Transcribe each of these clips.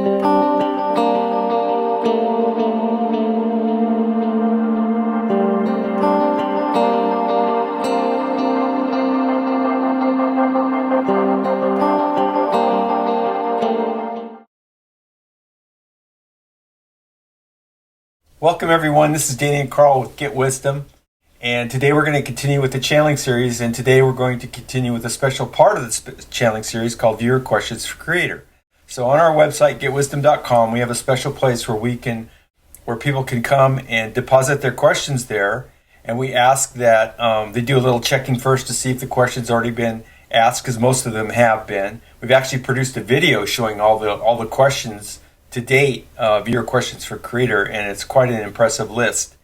Welcome everyone, this is Danny and Karl with Get Wisdom, and today we're going to continue with the channeling series, and today we're going to continue with a special part of the channeling series called Viewer Questions for Creator. So on our website, getwisdom.com, we have a special place where people can come and deposit their questions there, and we ask that they do a little checking first to see if the question's already been asked, because most of them have been. We've actually produced a video showing all the questions to date of your questions for Creator, and it's quite an impressive list.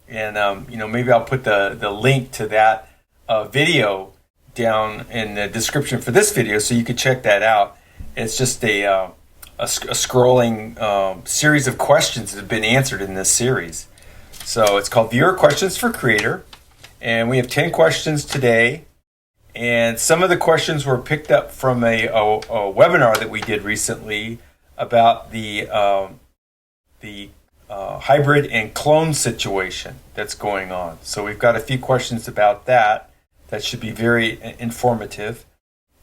And maybe I'll put the link to that video down in the description for this video, so you can check that out. It's just a scrolling series of questions that have been answered in this series. So it's called Viewer Questions for Creator, and we have 10 questions today. And some of the questions were picked up from a webinar that we did recently about the hybrid and clone situation that's going on. So we've got a few questions about that should be very informative,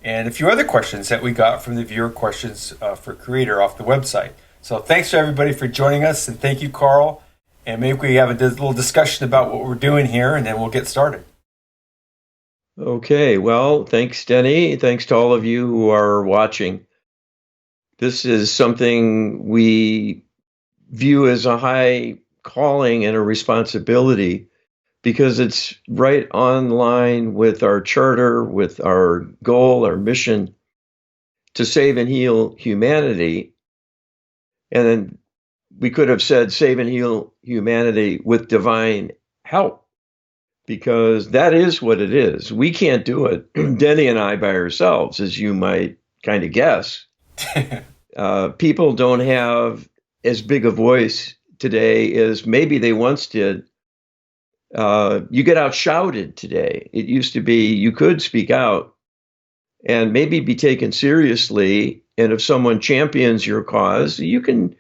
and a few other questions that we got from the Viewer Questions for Creator off the website. So thanks to everybody for joining us, and thank you, Karl. And maybe we have a little discussion about what we're doing here, and then we'll get started. Okay, well, thanks, Denny. Thanks to all of you who are watching. This is something we view as a high calling and a responsibility, because it's right on line with our charter, with our goal, our mission to save and heal humanity. And then we could have said save and heal humanity with divine help, because that is what it is. We can't do it, Denny and I, by ourselves, as you might kind of guess. People don't have as big a voice today as maybe they once did. You get outshouted today. It used to be you could speak out and maybe be taken seriously. And if someone champions your cause, you can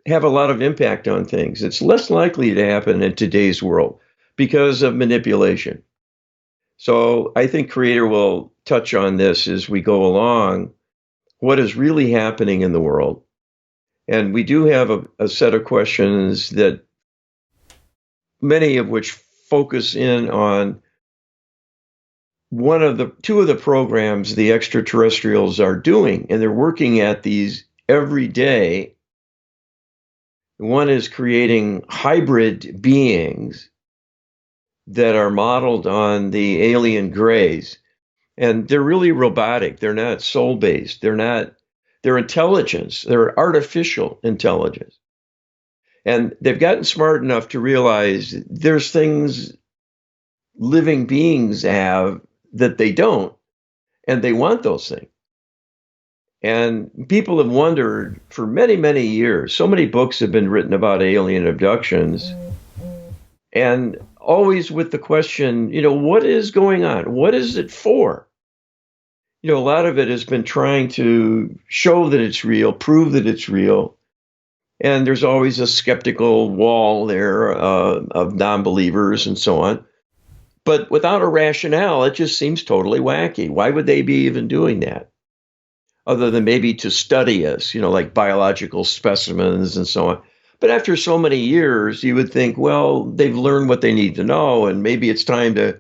have a lot of impact on things. It's less likely to happen in today's world because of manipulation. So I think Creator will touch on this as we go along, what is really happening in the world. And we do have a set of questions that many of which focus in on two of the programs the extraterrestrials are doing, and they're working at these every day. One is creating hybrid beings that are modeled on the alien grays. And they're really robotic. They're not soul-based. They're intelligence. They're artificial intelligence. And they've gotten smart enough to realize there's things living beings have that they don't, and they want those things. And people have wondered for many, many years. So many books have been written about alien abductions. And always with the question, what is going on? What is it for? A lot of it has been trying to show that it's real, prove that it's real. And there's always a skeptical wall there of non-believers and so on. But without a rationale, it just seems totally wacky. Why would they be even doing that? Other than maybe to study us, like biological specimens and so on. But after so many years, you would think, well, they've learned what they need to know, and maybe it's time to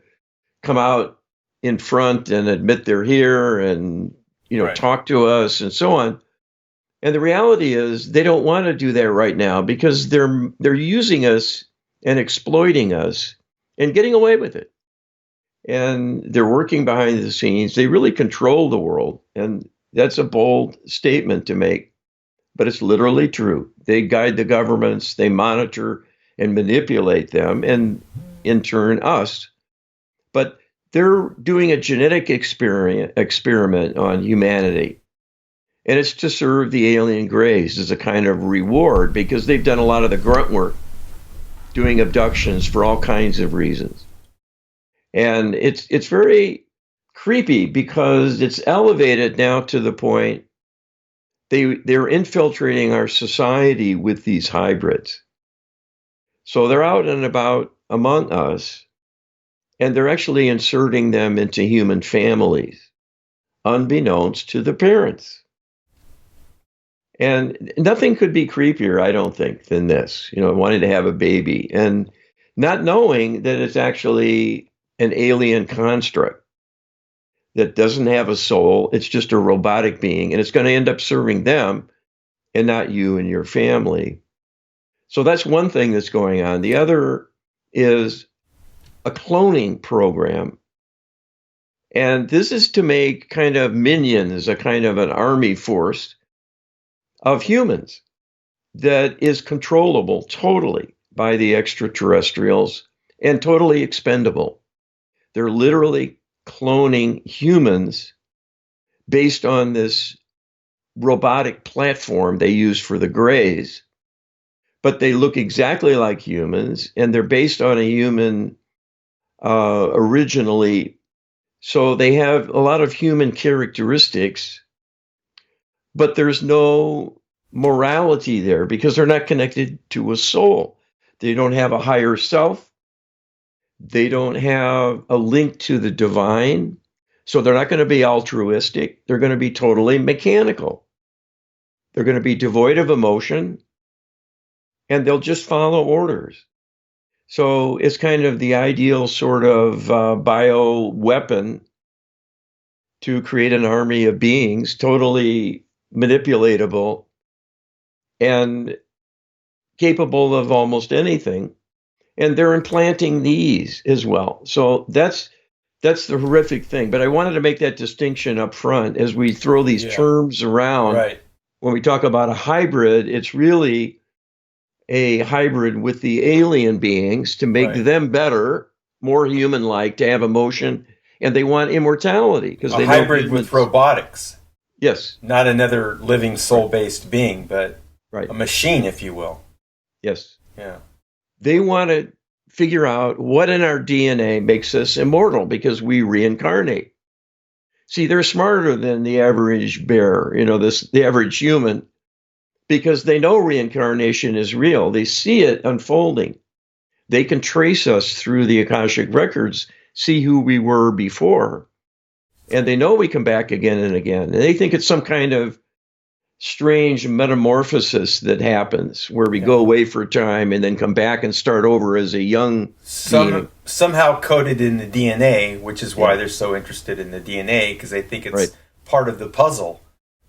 come out in front and admit they're here and, right, talk to us and so on. And the reality is they don't want to do that right now, because they're using us and exploiting us and getting away with it. And they're working behind the scenes. They really control the world. And that's a bold statement to make, but it's literally true. They guide the governments, they monitor and manipulate them, and in turn us. But they're doing a genetic experiment on humanity. And it's to serve the alien grays as a kind of reward, because they've done a lot of the grunt work, doing abductions for all kinds of reasons. And it's very creepy, because it's elevated now to the point they're infiltrating our society with these hybrids. So they're out and about among us, and they're actually inserting them into human families, unbeknownst to the parents. And nothing could be creepier, I don't think, than this, wanting to have a baby and not knowing that it's actually an alien construct that doesn't have a soul. It's just a robotic being, and it's going to end up serving them and not you and your family. So that's one thing that's going on. The other is a cloning program. And this is to make kind of minions, a kind of an army force of humans that is controllable totally by the extraterrestrials and totally expendable. They're literally cloning humans based on this robotic platform they use for the Greys. But they look exactly like humans, and they're based on a human originally. So they have a lot of human characteristics, but there's no morality there because they're not connected to a soul. They don't have a higher self. They don't have a link to the divine. So they're not going to be altruistic. They're going to be totally mechanical. They're going to be devoid of emotion, and they'll just follow orders. So it's kind of the ideal sort of bio weapon to create an army of beings, totally manipulatable and capable of almost anything. And they're implanting these as well. So that's the horrific thing. But I wanted to make that distinction up front as we throw these terms around. Right. When we talk about a hybrid, it's really a hybrid with the alien beings to make them better, more human-like, to have emotion, and they want immortality because they hybrid with robotics. Yes, not another living soul-based being, but a machine, if you will. Yes. Yeah. They want to figure out what in our DNA makes us immortal because we reincarnate. See, they're smarter than the average bear, the average human, because they know reincarnation is real. They see it unfolding. They can trace us through the Akashic records, see who we were before. And they know we come back again and again. And they think it's some kind of strange metamorphosis that happens where we go away for a time and then come back and start over as a young being. Somehow coded in the DNA, which is why they're so interested in the DNA, because they think it's part of the puzzle.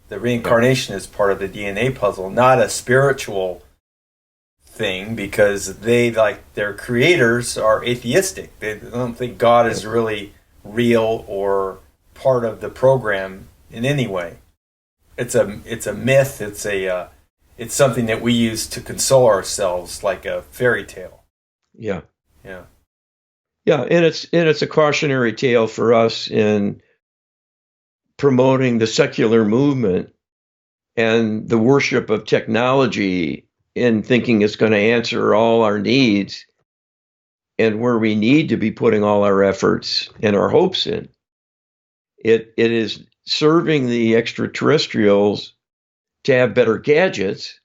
The reincarnation is part of the DNA puzzle, not a spiritual thing, because they, like their creators, are atheistic. They don't think God is really real or part of the program in any way. It's a myth. It's something that we use to console ourselves, like a fairy tale. Yeah. Yeah. Yeah, and it's a cautionary tale for us in promoting the secular movement and the worship of technology in thinking it's going to answer all our needs, and where we need to be putting all our efforts and our hopes in. It is serving the extraterrestrials to have better gadgets,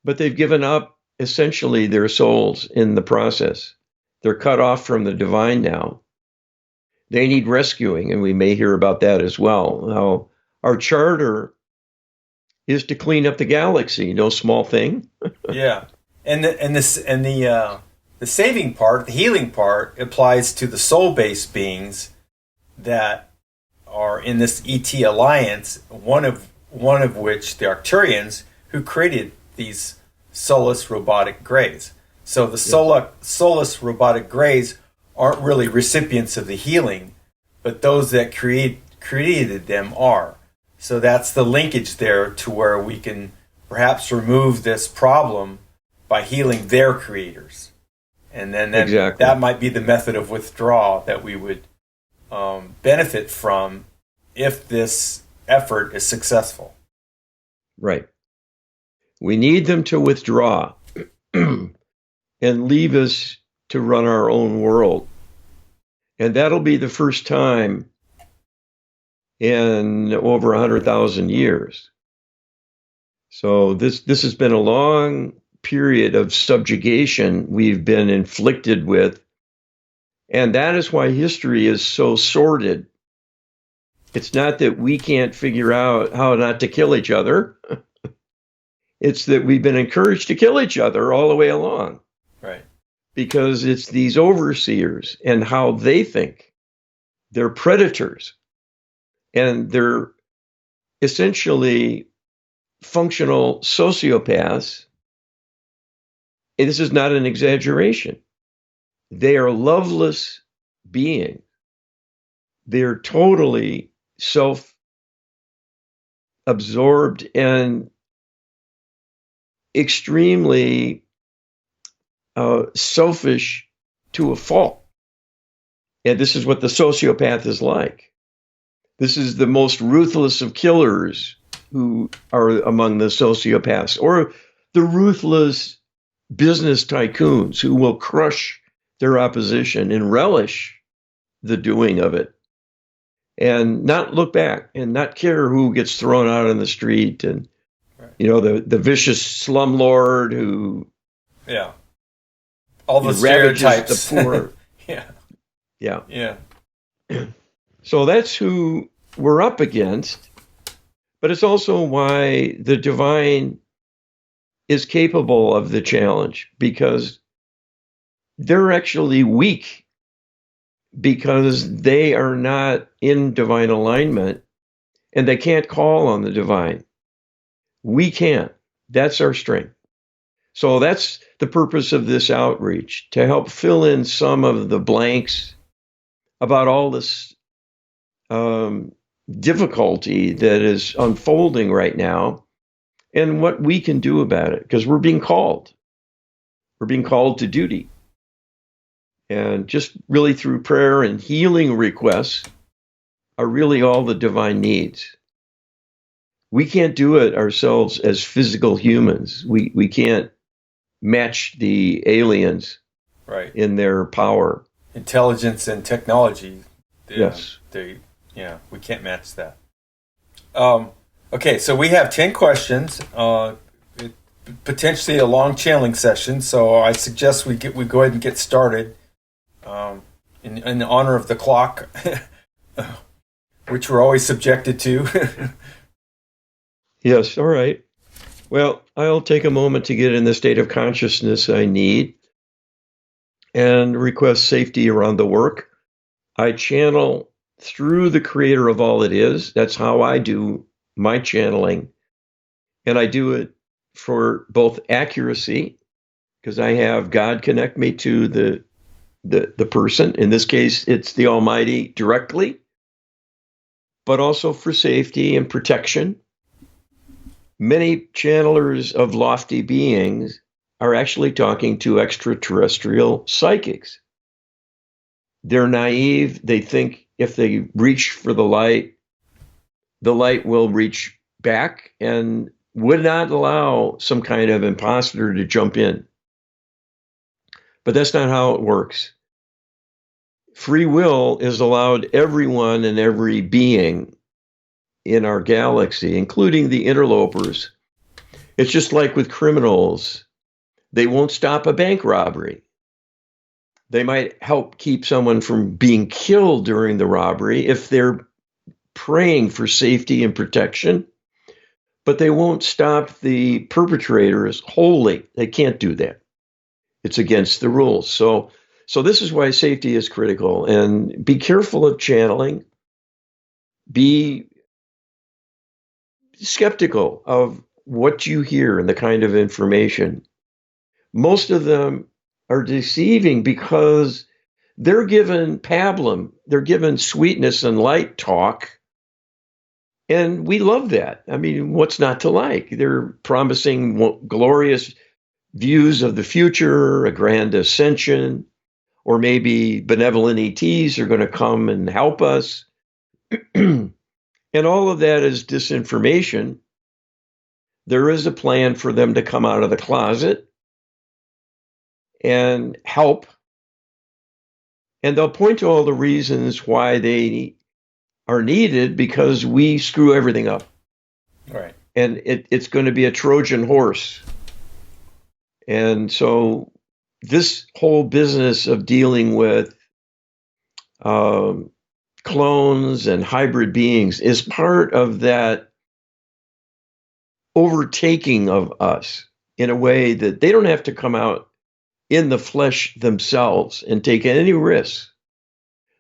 but they've given up essentially their souls in the process. They're cut off from the divine now. They need rescuing, and we may hear about that as well. Now, our charter is to clean up the galaxy. No small thing. Yeah, and the saving part, the healing part, applies to the soul-based beings that are in this ET alliance. One of which, the Arcturians, who created these soulless robotic greys. So the soulless robotic greys aren't really recipients of the healing, but those that created them are. So that's the linkage there to where we can perhaps remove this problem by healing their creators. And then that might be the method of withdrawal that we would benefit from if this effort is successful. Right. We need them to withdraw and leave us to run our own world. And that'll be the first time in over 100,000 years. So this has been a long period of subjugation we've been inflicted with. And that is why history is so sordid. It's not that we can't figure out how not to kill each other. It's that we've been encouraged to kill each other all the way along. Right. Because it's these overseers and how they think. They're predators. And they're essentially functional sociopaths. And this is not an exaggeration. They are loveless beings. They're totally self-absorbed and extremely selfish to a fault. And this is what the sociopath is like. This is the most ruthless of killers who are among the sociopaths, or the ruthless business tycoons who will crush their opposition and relish the doing of it and not look back and not care who gets thrown out on the street. And, the vicious slumlord who all the stereotypes. The poor. Yeah. So that's who we're up against. But it's also why the divine is capable of the challenge, because they're actually weak, because they are not in divine alignment and they can't call on the divine. We can. That's our strength. So that's the purpose of this outreach, to help fill in some of the blanks about all this difficulty that is unfolding right now and what we can do about it, because we're being called. We're being called to duty. And just really through prayer and healing requests are really all the divine needs. We can't do it ourselves as physical humans. We can't match the aliens in their power. Intelligence and technology. Yes. We can't match that. Okay, so we have 10 questions, potentially a long channeling session. So I suggest we go ahead and get started in honor of the clock, which we're always subjected to. Yes, all right. Well, I'll take a moment to get in the state of consciousness I need and request safety around the work. I channel through the creator of all that is. That's how I do my channeling. And I do it for both accuracy, because I have God connect me to the person. In this case, it's the Almighty directly, but also for safety and protection. Many channelers of lofty beings are actually talking to extraterrestrial psychics. They're naive. They think if they reach for the light will reach back and would not allow some kind of imposter to jump in. But that's not how it works. Free will is allowed everyone and every being in our galaxy, including the interlopers. It's just like with criminals. They won't stop a bank robbery. They might help keep someone from being killed during the robbery if they're praying for safety and protection, but they won't stop the perpetrators wholly. They can't do that. It's against the rules. So this is why safety is critical. And be careful of channeling. Be skeptical of what you hear and the kind of information. Most of them are deceiving because they're given pablum, they're given sweetness and light talk, and we love that. I mean, what's not to like? They're promising glorious views of the future, a grand ascension, or maybe benevolent ETs are going to come and help us. And all of that is disinformation. There is a plan for them to come out of the closet and help. And they'll point to all the reasons why they are needed, because we screw everything up. Right. and it's going to be a Trojan horse. And so this whole business of dealing with clones and hybrid beings is part of that overtaking of us in a way that they don't have to come out in the flesh themselves and take any risks.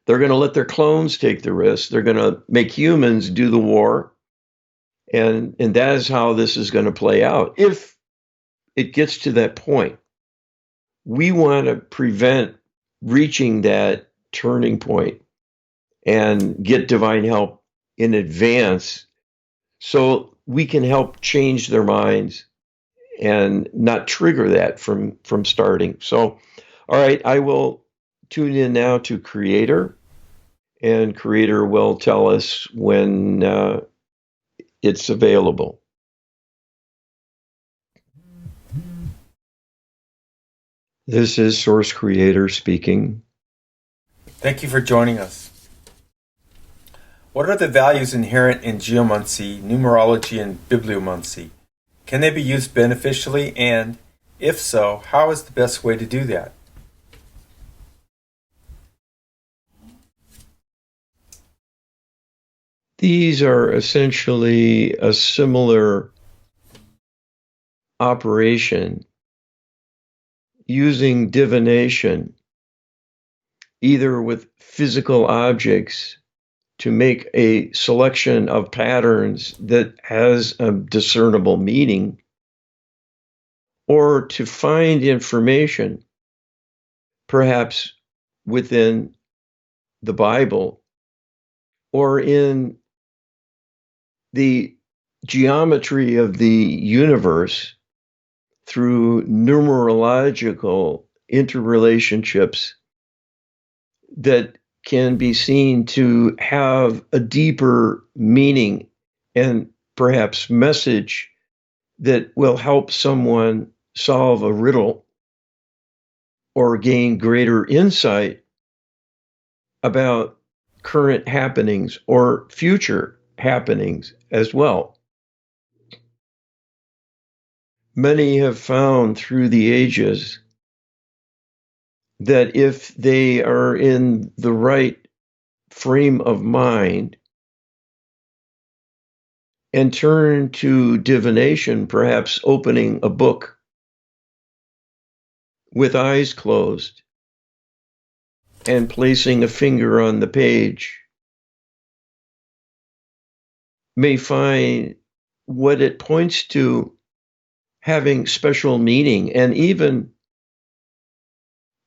They're going to let their clones take the risks. They're going to make humans do the war. And that is how this is going to play out. If it gets to that point, we want to prevent reaching that turning point and get divine help in advance so we can help change their minds and not trigger that from starting. So, all right, I will tune in now to Creator, and Creator will tell us when it's available. This is Source Creator speaking. Thank you for joining us. What are the values inherent in geomancy, numerology, and bibliomancy? Can they be used beneficially, and, if so, how is the best way to do that? These are essentially a similar operation using divination, either with physical objects to make a selection of patterns that has a discernible meaning, or to find information, perhaps within the Bible or in the geometry of the universe through numerological interrelationships that can be seen to have a deeper meaning and perhaps message that will help someone solve a riddle or gain greater insight about current happenings or future happenings as well. Many have found through the ages that if they are in the right frame of mind and turn to divination, perhaps opening a book with eyes closed and placing a finger on the page, may find what it points to having special meaning and even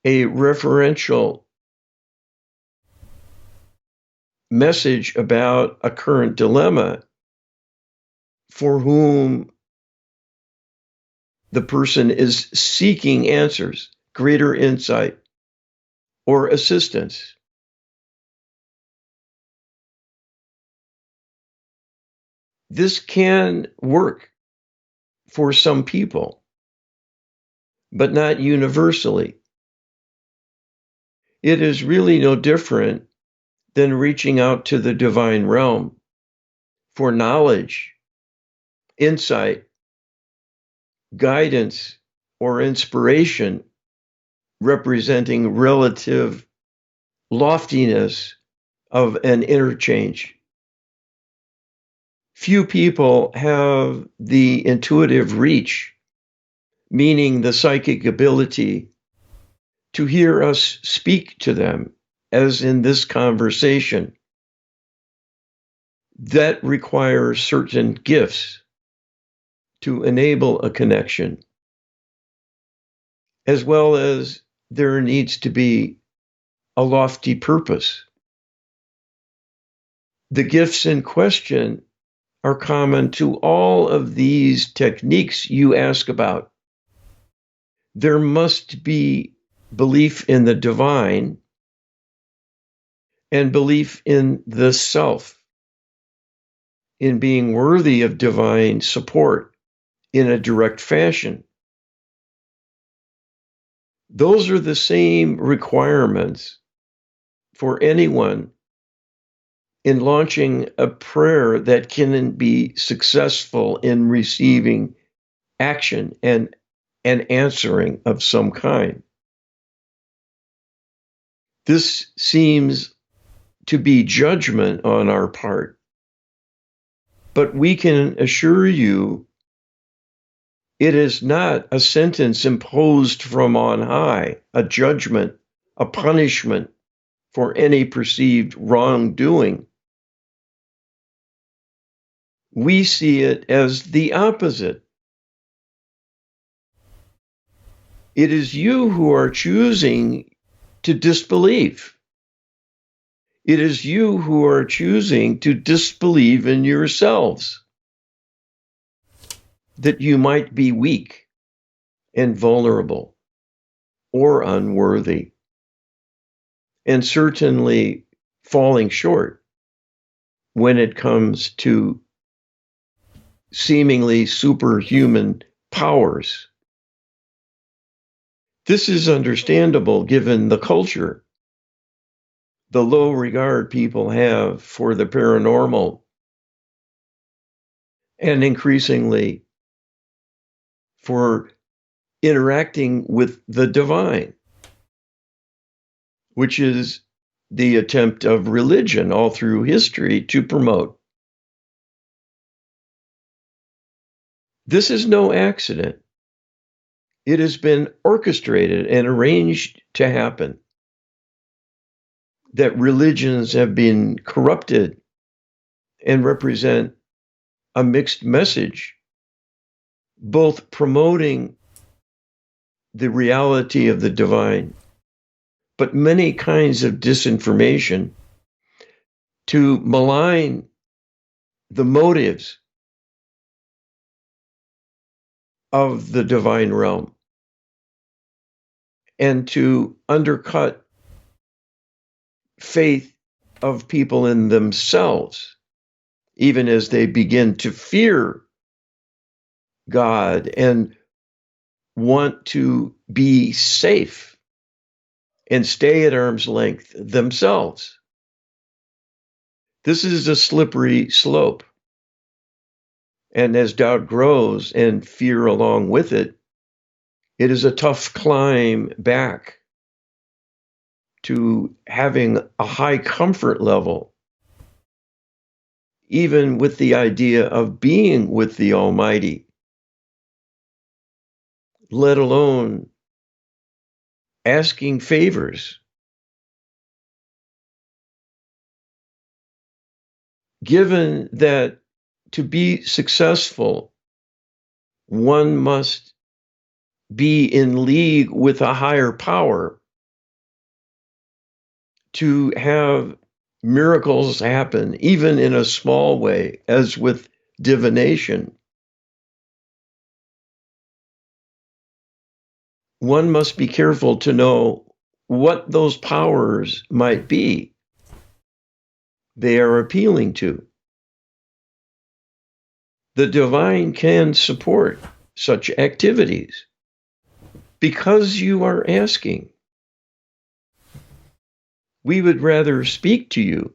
a referential message about a current dilemma for whom the person is seeking answers, greater insight, or assistance. This can work for some people, but not universally. It is really no different than reaching out to the divine realm for knowledge, insight, guidance, or inspiration, representing relative loftiness of an interchange. Few people have the intuitive reach, meaning the psychic ability to hear us speak to them, as in this conversation. That requires certain gifts to enable a connection, as well as there needs to be a lofty purpose. The gifts in question are common to all of these techniques you ask about. There must be belief in the divine and belief in the self, in being worthy of divine support in a direct fashion. Those are the same requirements for anyone in launching a prayer that can be successful in receiving action and an answering of some kind. This seems to be judgment on our part, but we can assure you it is not a sentence imposed from on high, a judgment, a punishment for any perceived wrongdoing. We see it as the opposite. It is you who are choosing to disbelieve. It is you who are choosing to disbelieve in yourselves, that you might be weak and vulnerable or unworthy, and certainly falling short when it comes to seemingly superhuman powers. This is understandable given the culture, the low regard people have for the paranormal, and increasingly for interacting with the divine, which is the attempt of religion all through history to promote. This is no accident. It has been orchestrated and arranged to happen. That religions have been corrupted and represent a mixed message, both promoting the reality of the divine, but many kinds of disinformation to malign the motives of the divine realm and to undercut faith of people in themselves, even as they begin to fear God and want to be safe and stay at arm's length themselves. This is a slippery slope. And as doubt grows and fear along with it, it is a tough climb back to having a high comfort level, even with the idea of being with the Almighty, let alone asking favors. Given that to be successful, one must be in league with a higher power to have miracles happen, even in a small way, as with divination. One must be careful to know what those powers might be they are appealing to. The divine can support such activities because you are asking. We would rather speak to you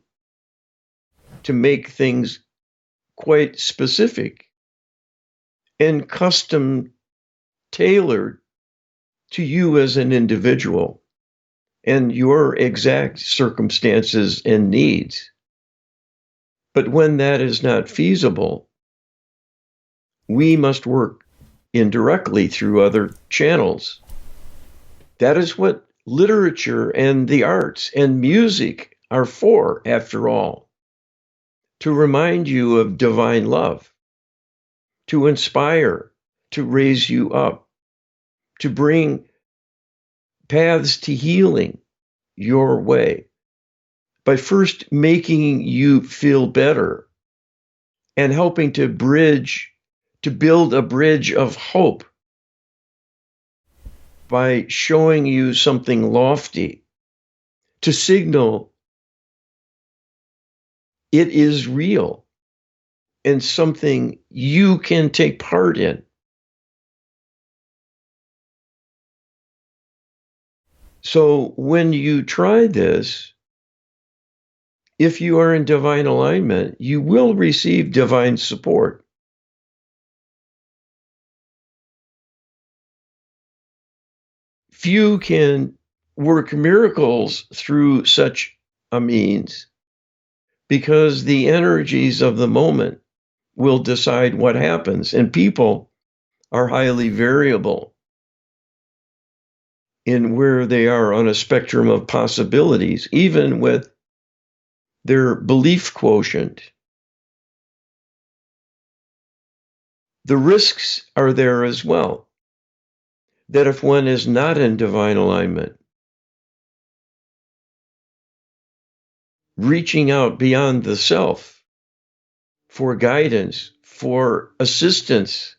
to make things quite specific and custom tailored to you as an individual and your exact circumstances and needs. But when that is not feasible, we must work indirectly through other channels. That is what literature and the arts and music are for, after all, to remind you of divine love, to inspire, to raise you up, to bring paths to healing your way by first making you feel better and helping to build a bridge of hope by showing you something lofty, to signal it is real and something you can take part in. So when you try this, if you are in divine alignment, you will receive divine support. Few can work miracles through such a means because the energies of the moment will decide what happens, and people are highly variable in where they are on a spectrum of possibilities, even with their belief quotient. The risks are there as well, that if one is not in divine alignment, reaching out beyond the self for guidance, for assistance,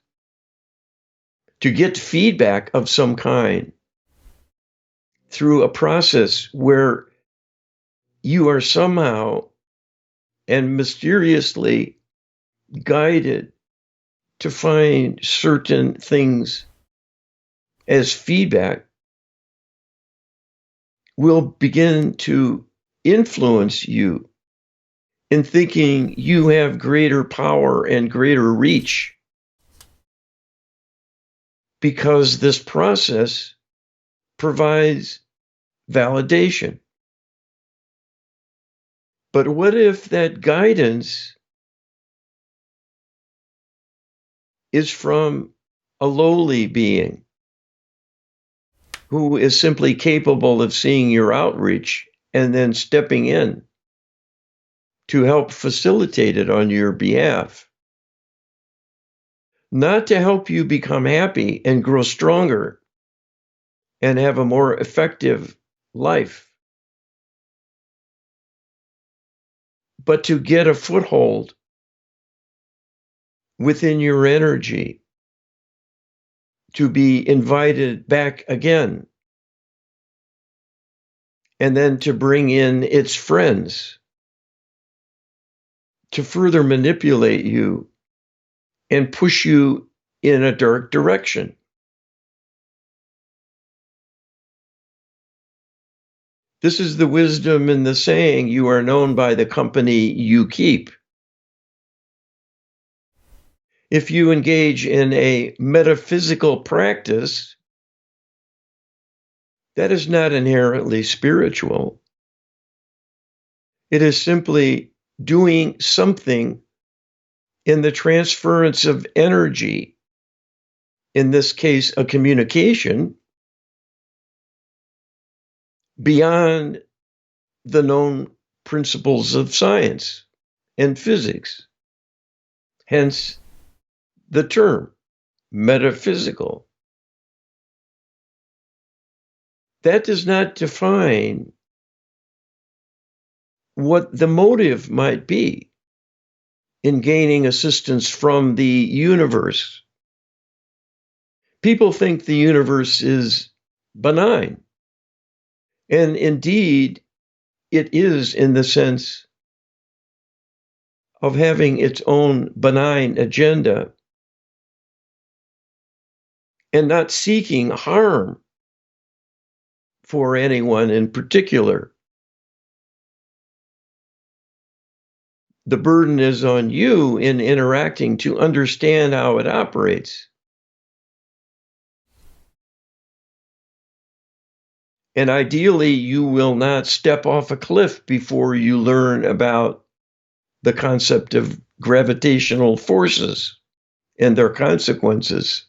to get feedback of some kind through a process where you are somehow and mysteriously guided to find certain things as feedback, will begin to influence you in thinking you have greater power and greater reach, because this process provides validation. But what if that guidance is from a lowly being who is simply capable of seeing your outreach and then stepping in to help facilitate it on your behalf? Not to help you become happy and grow stronger and have a more effective life, but to get a foothold within your energy, to be invited back again, and then to bring in its friends to further manipulate you and push you in a dark direction. This is the wisdom in the saying, you are known by the company you keep. If you engage in a metaphysical practice, that is not inherently spiritual. It is simply doing something in the transference of energy, in this case, a communication, beyond the known principles of science and physics. Hence the term metaphysical. That does not define what the motive might be in gaining assistance from the universe. People think the universe is benign. And indeed, it is, in the sense of having its own benign agenda and not seeking harm for anyone in particular. The burden is on you in interacting to understand how it operates. And ideally, you will not step off a cliff before you learn about the concept of gravitational forces and their consequences.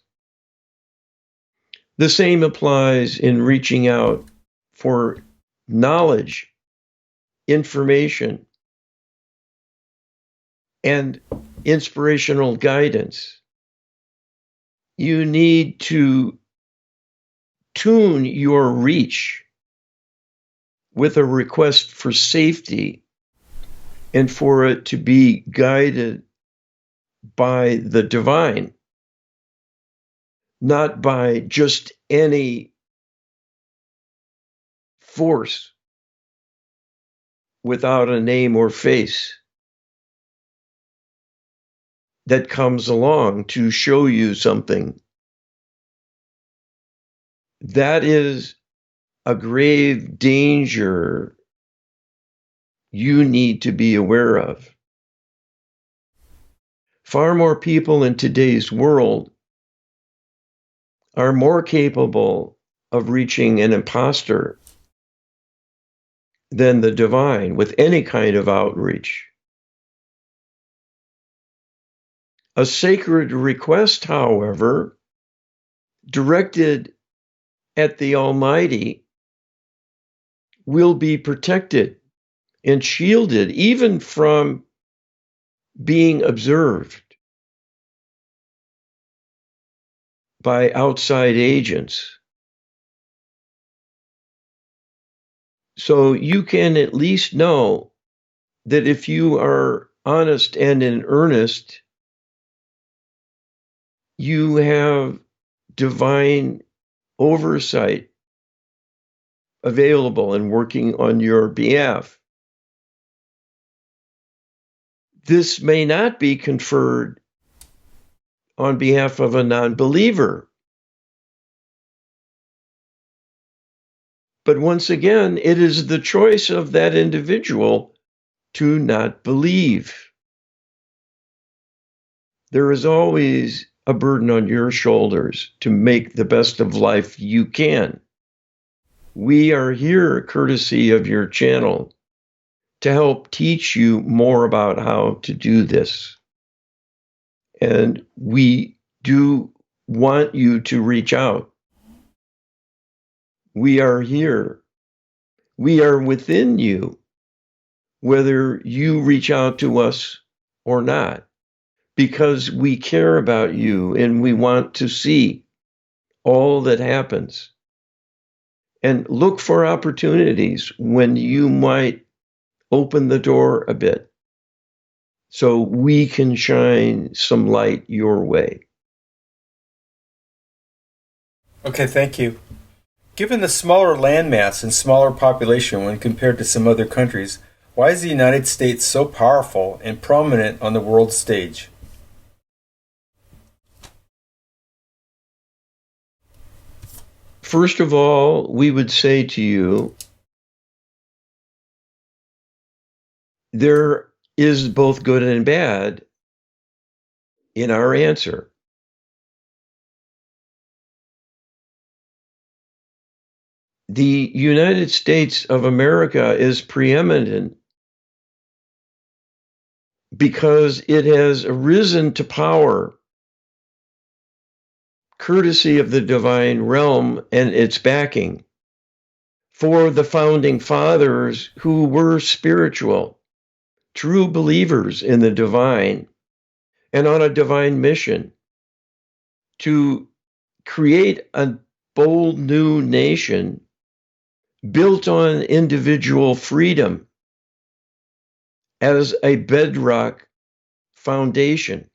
The same applies in reaching out for knowledge, information, and inspirational guidance. You need to tune your reach with a request for safety and for it to be guided by the divine, not by just any force without a name or face that comes along to show you something. That is a grave danger you need to be aware of. Far more people in today's world are more capable of reaching an imposter than the divine with any kind of outreach. A sacred request, however, directed at the Almighty will be protected and shielded even from being observed by outside agents. So you can at least know that if you are honest and in earnest, you have divine oversight available and working on your behalf. This may not be conferred on behalf of a non-believer. But once again, it is the choice of that individual to not believe. There is always a burden on your shoulders to make the best of life you can. We are here, courtesy of your channel, to help teach you more about how to do this. And we do want you to reach out. We are here. We are within you, whether you reach out to us or not, because we care about you and we want to see all that happens. And look for opportunities when you might open the door a bit so we can shine some light your way. Okay, thank you. Given the smaller landmass and smaller population when compared to some other countries, why is the United States so powerful and prominent on the world stage? First of all, we would say to you, there is both good and bad in our answer. The United States of America is preeminent because it has risen to power courtesy of the divine realm and its backing for the founding fathers who were spiritual, true believers in the divine, and on a divine mission to create a bold new nation built on individual freedom as a bedrock foundation.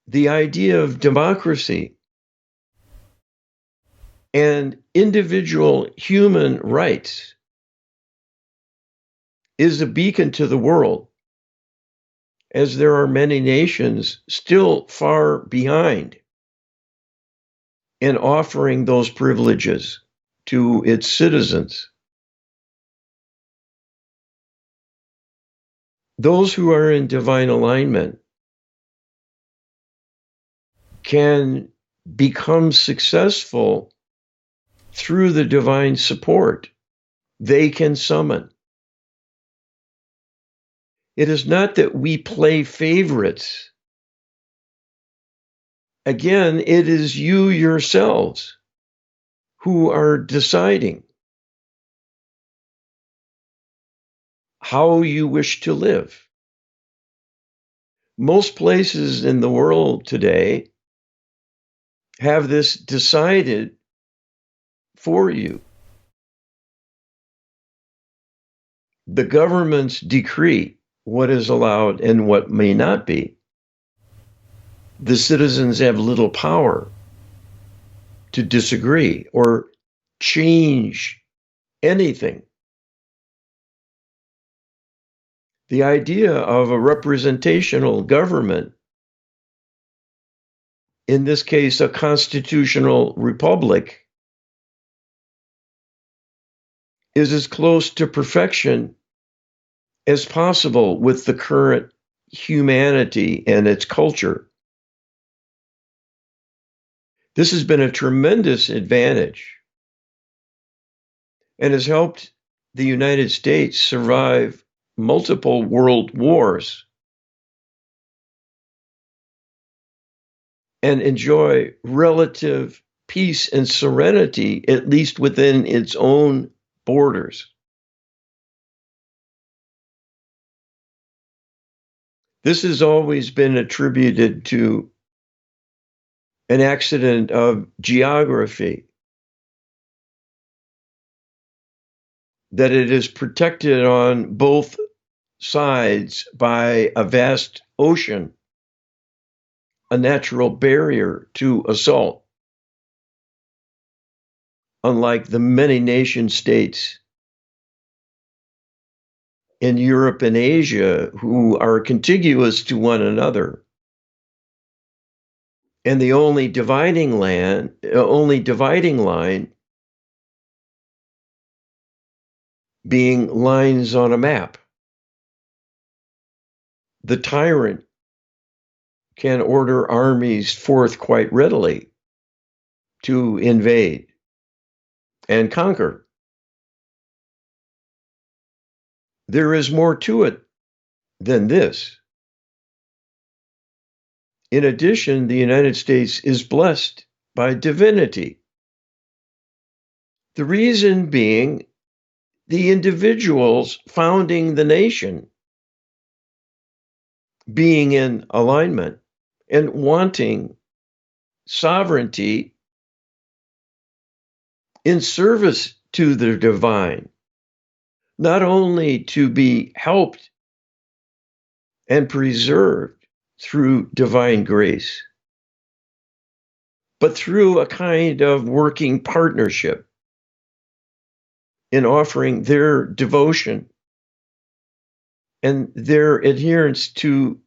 The idea of democracy and individual human rights is a beacon to the world, as there are many nations still far behind in offering those privileges to its citizens. Those who are in divine alignment can become successful through the divine support they can summon. It is not that we play favorites. Again, it is you yourselves who are deciding how you wish to live. Most places in the world today have this decided for you. The governments decree what is allowed and what may not be. The citizens have little power to disagree or change anything. The idea of a representational government, in this case a constitutional republic, is as close to perfection as possible with the current humanity and its culture. This has been a tremendous advantage and has helped the United States survive multiple world wars and enjoy relative peace and serenity, at least within its own borders. This has always been attributed to an accident of geography, that it is protected on both sides by a vast ocean, a natural barrier to assault, unlike the many nation states in Europe and Asia who are contiguous to one another. And the only dividing line being lines on a map. The tyrant can order armies forth quite readily to invade and conquer. There is more to it than this. In addition, the United States is blessed by divinity. The reason being the individuals founding the nation being in alignment and wanting sovereignty in service to the divine, not only to be helped and preserved through divine grace, but through a kind of working partnership in offering their devotion and their adherence to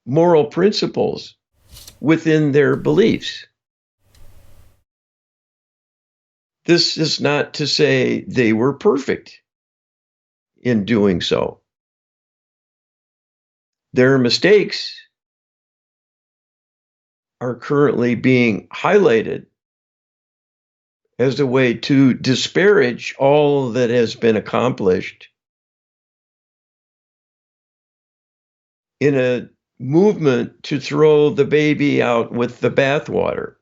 moral principles within their beliefs. This is not to say they were perfect in doing so. Their mistakes are currently being highlighted as a way to disparage all that has been accomplished in a movement to throw the baby out with the bathwater.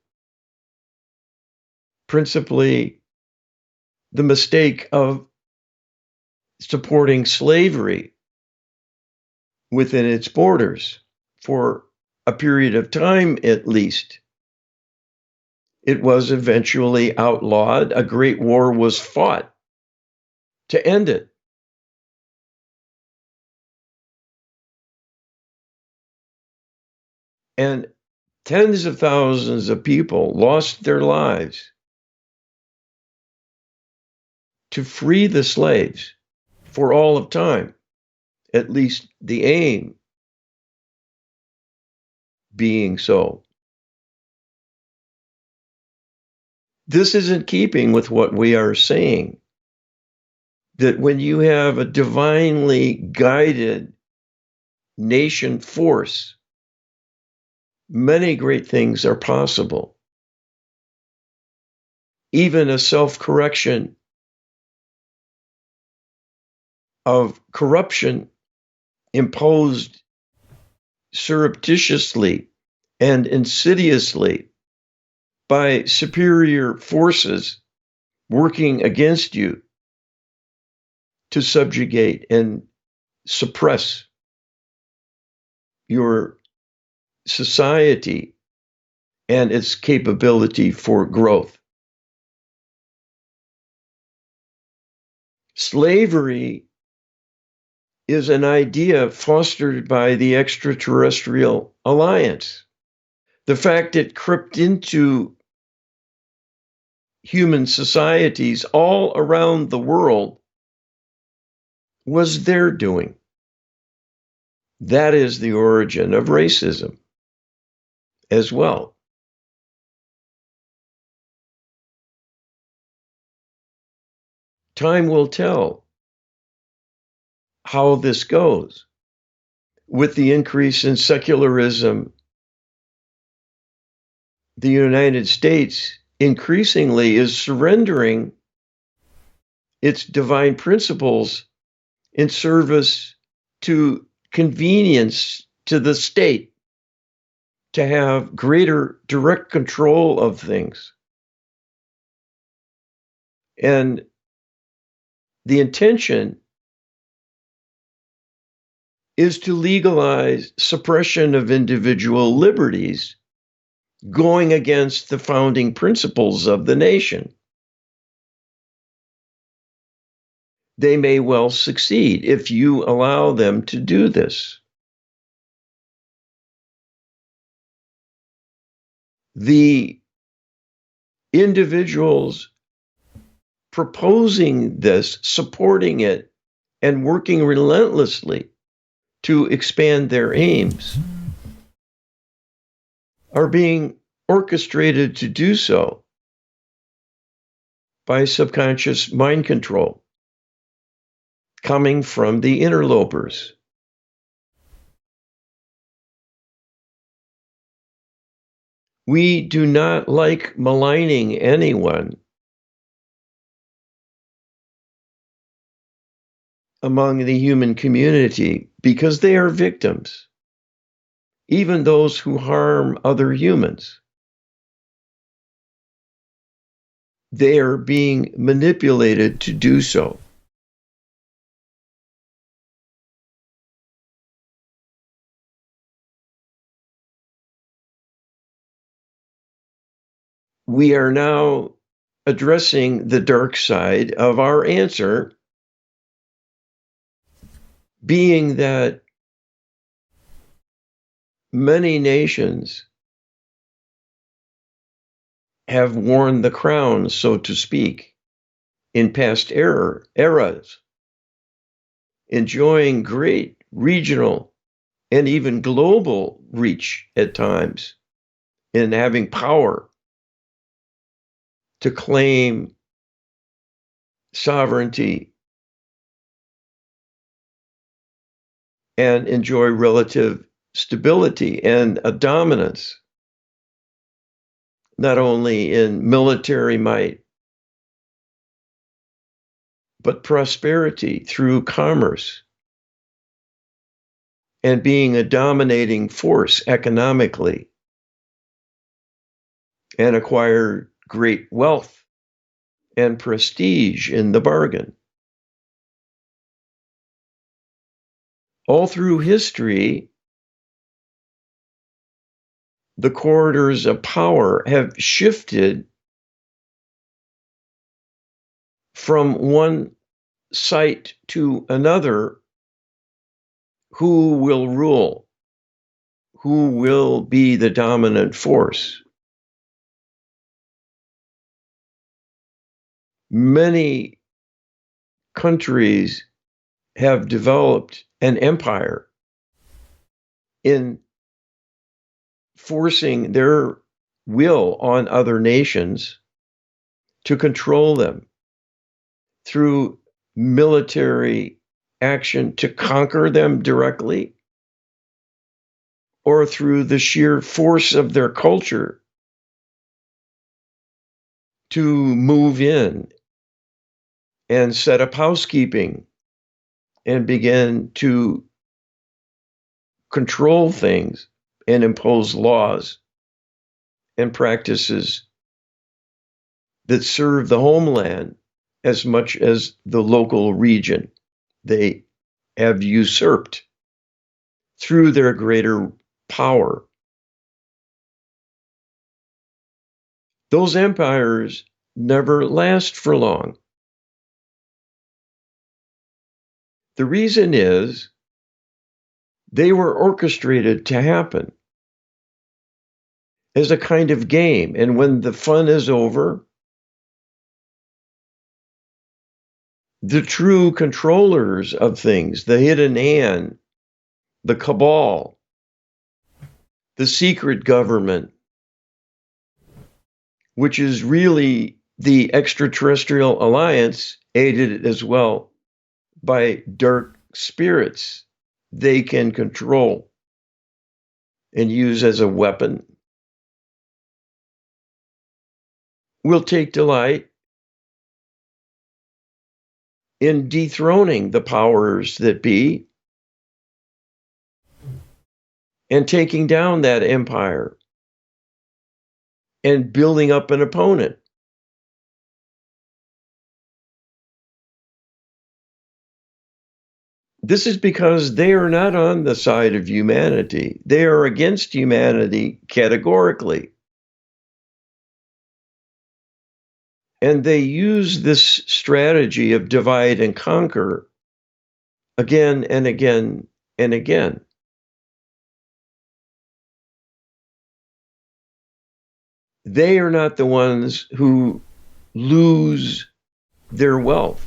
Principally, the mistake of supporting slavery within its borders for a period of time at least. It was eventually outlawed. A great war was fought to end it. And tens of thousands of people lost their lives to free the slaves for all of time, at least the aim being so. This is in keeping with what we are saying, that when you have a divinely guided nation force, many great things are possible. Even a self-correction of corruption imposed surreptitiously and insidiously by superior forces working against you to subjugate and suppress your society and its capability for growth. Slavery is an idea fostered by the extraterrestrial alliance. The fact it crept into human societies all around the world was their doing. That is the origin of racism as well. time will tell how this goes. With the increase in secularism, the United States increasingly is surrendering its divine principles in service to convenience to the state, to have greater direct control of things. And the intention is to legalize suppression of individual liberties, going against the founding principles of the nation. They may well succeed if you allow them to do this. The individuals proposing this, supporting it, and working relentlessly to expand their aims are being orchestrated to do so by subconscious mind control coming from the interlopers. We do not like maligning anyone among the human community because they are victims, even those who harm other humans. They are being manipulated to do so. We are now addressing the dark side of our answer, being that many nations have worn the crown, so to speak, in past eras, enjoying great regional and even global reach at times, in having power to claim sovereignty and enjoy relative stability and a dominance, not only in military might, but prosperity through commerce and being a dominating force economically, and acquire great wealth and prestige in the bargain. All through history, the corridors of power have shifted from one site to another. Who will rule? Who will be the dominant force? Many countries have developed an empire in forcing their will on other nations to control them through military action to conquer them directly, or through the sheer force of their culture to move in and set up housekeeping and begin to control things and impose laws and practices that serve the homeland as much as the local region they have usurped through their greater power. Those empires never last for long. The reason is they were orchestrated to happen as a kind of game. And when the fun is over, the true controllers of things, the hidden hand, the cabal, the secret government, which is really the extraterrestrial alliance, aided as well by dark spirits they can control and use as a weapon, will take delight in dethroning the powers that be and taking down that empire and building up an opponent. This is because they are not on the side of humanity. They are against humanity categorically. And they use this strategy of divide and conquer again and again and again. They are not the ones who lose their wealth,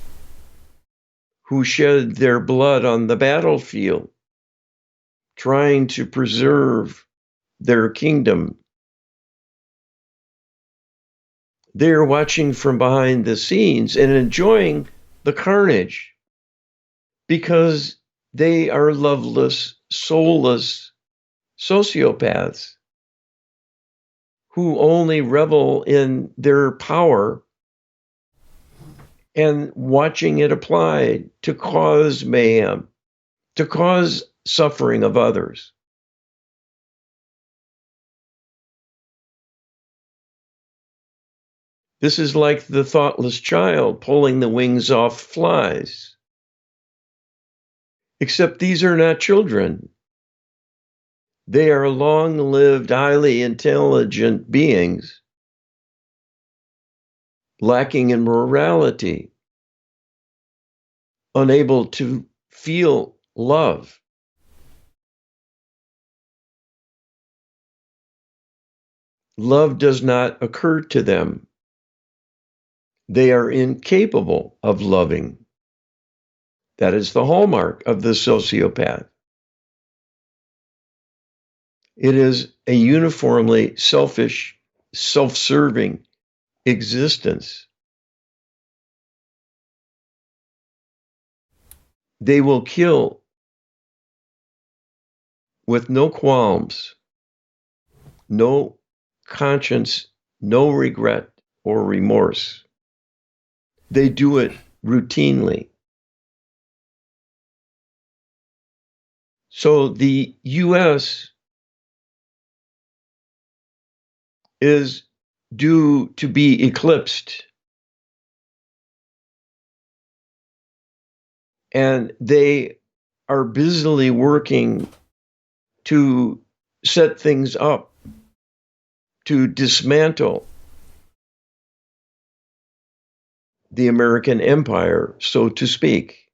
who shed their blood on the battlefield, trying to preserve their kingdom. They are watching from behind the scenes and enjoying the carnage because they are loveless, soulless sociopaths who only revel in their power and watching it applied to cause mayhem, to cause suffering of others. This is like the thoughtless child pulling the wings off flies. Except these are not children. They are long-lived, highly intelligent beings, lacking in morality, unable to feel love. Love does not occur to them. They are incapable of loving. That is the hallmark of the sociopath. It is a uniformly selfish, self-serving existence. They will kill with no qualms, no conscience, no regret or remorse. They do it routinely. So the U.S. is due to be eclipsed. And they are busily working to set things up, to dismantle the American empire, so to speak.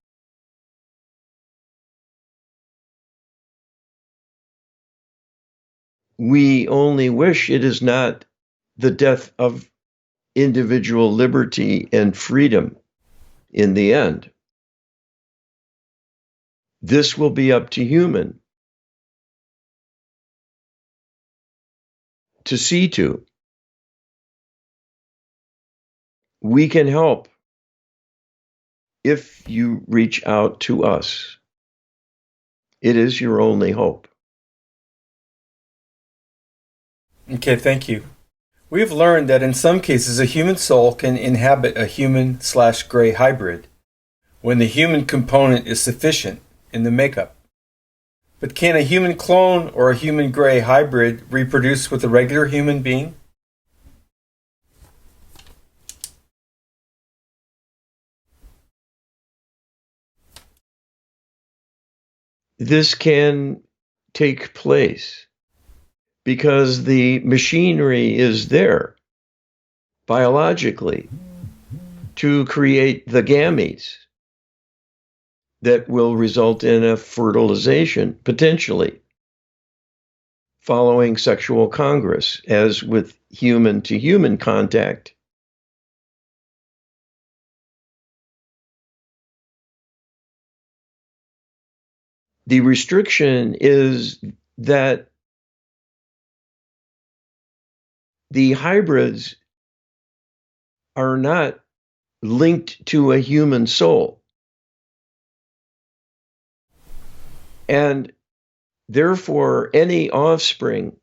We only wish it is not the death of individual liberty and freedom in the end. This will be up to human to see to. We can help if you reach out to us. It is your only hope. Okay, thank you. We have learned that in some cases a human soul can inhabit a human/gray hybrid when the human component is sufficient in the makeup. But can a human clone or a human-gray hybrid reproduce with a regular human being? This can take place because the machinery is there biologically to create the gametes that will result in a fertilization, potentially, following sexual congress, as with human-to-human contact. The restriction is that the hybrids are not linked to a human soul. And therefore, any offspring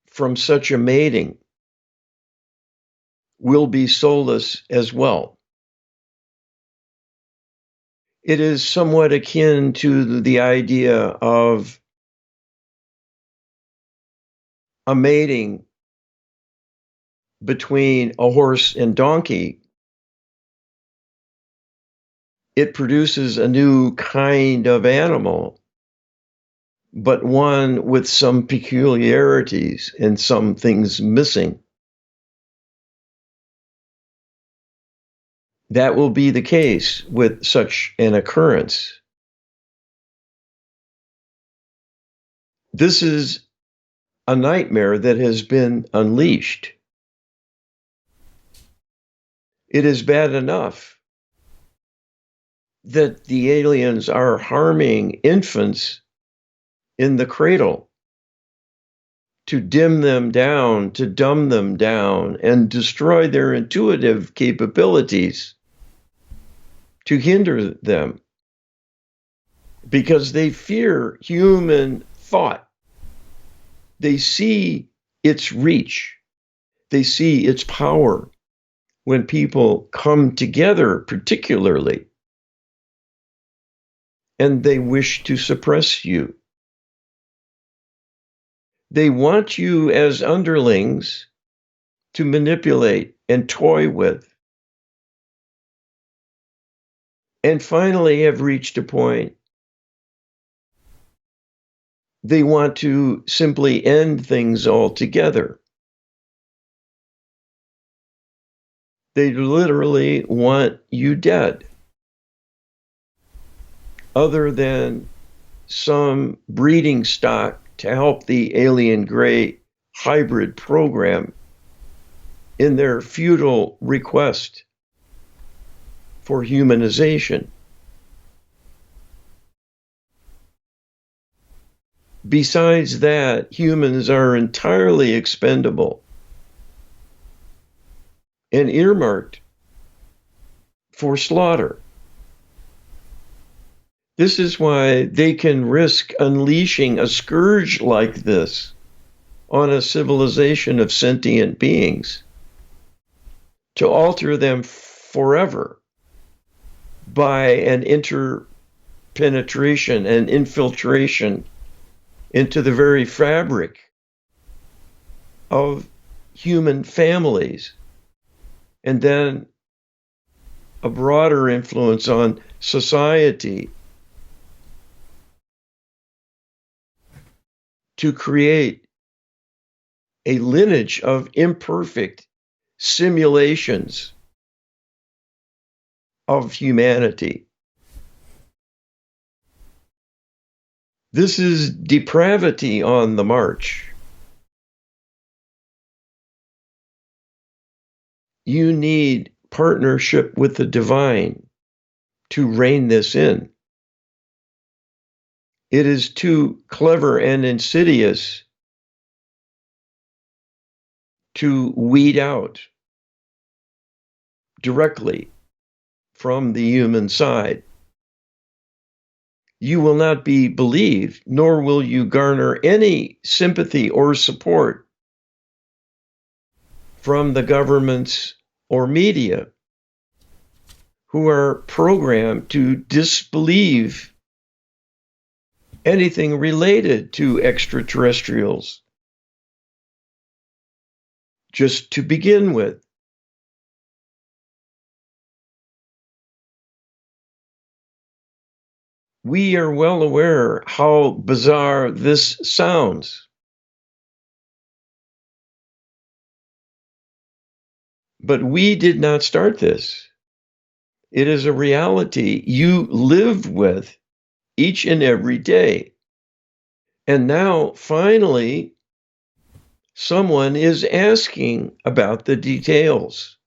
from such a mating will be soulless as well. It is somewhat akin to the idea of a mating between a horse and donkey. It produces a new kind of animal, but one with some peculiarities and some things missing. That will be the case with such an occurrence. This is a nightmare that has been unleashed. It is bad enough that the aliens are harming infants in the cradle to dim them down, to dumb them down, and destroy their intuitive capabilities, to hinder them, because they fear human thought. They see its reach. They see its power when people come together, particularly, and they wish to suppress you. They want you as underlings to manipulate and toy with. And finally have reached a point they want to simply end things altogether. They literally want you dead, other than some breeding stock to help the alien gray hybrid program in their futile request for humanization. Besides that, humans are entirely expendable and earmarked for slaughter. This is why they can risk unleashing a scourge like this on a civilization of sentient beings to alter them forever by an interpenetration and infiltration into the very fabric of human families, and then a broader influence on society to create a lineage of imperfect simulations of humanity. This is depravity on the march. You need partnership with the divine to rein this in. It is too clever and insidious to weed out directly from the human side. You will not be believed, nor will you garner any sympathy or support from the governments or media, who are programmed to disbelieve anything related to extraterrestrials, just to begin with. We are well aware how bizarre this sounds. But we did not start this. It is a reality you live with each and every day. And now, finally, someone is asking about the details.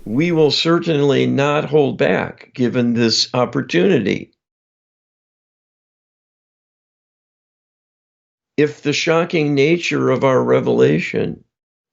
We will certainly not hold back given this opportunity. If the shocking nature of our revelation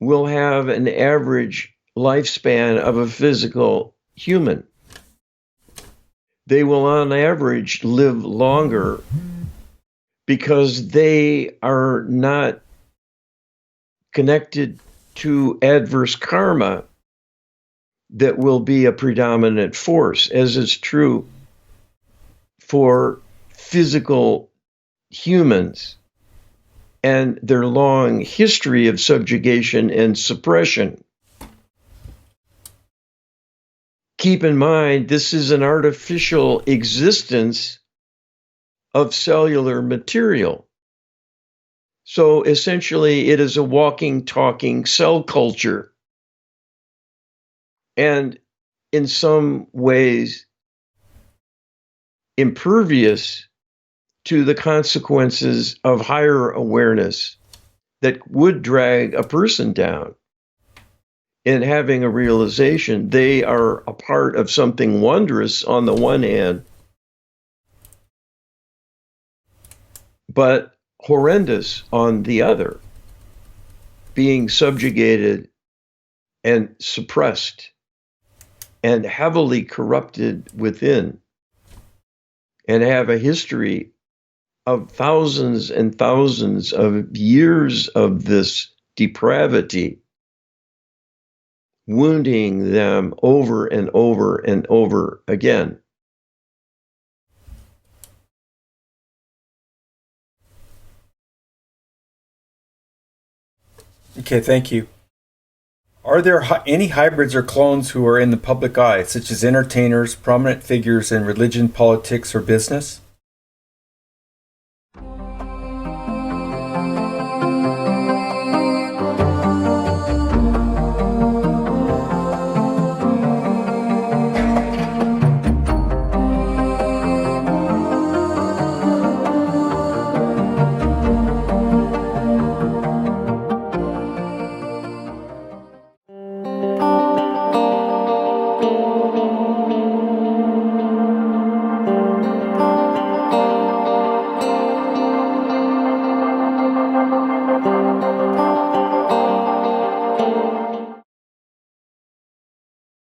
will have an average lifespan of a physical human. They will, on average, live longer because they are not connected to adverse karma that will be a predominant force, as is true for physical humans and their long history of subjugation and suppression. Keep in mind, this is an artificial existence of cellular material. So essentially, it is a walking, talking cell culture. And in some ways, impervious to the consequences of higher awareness that would drag a person down. In having a realization, they are a part of something wondrous on the one hand, but horrendous on the other, being subjugated and suppressed and heavily corrupted within, and have a history of thousands and thousands of years of this depravity, wounding them over and over and over again. Okay, thank you. Are there any hybrids or clones who are in the public eye, such as entertainers, prominent figures in religion, politics, or business?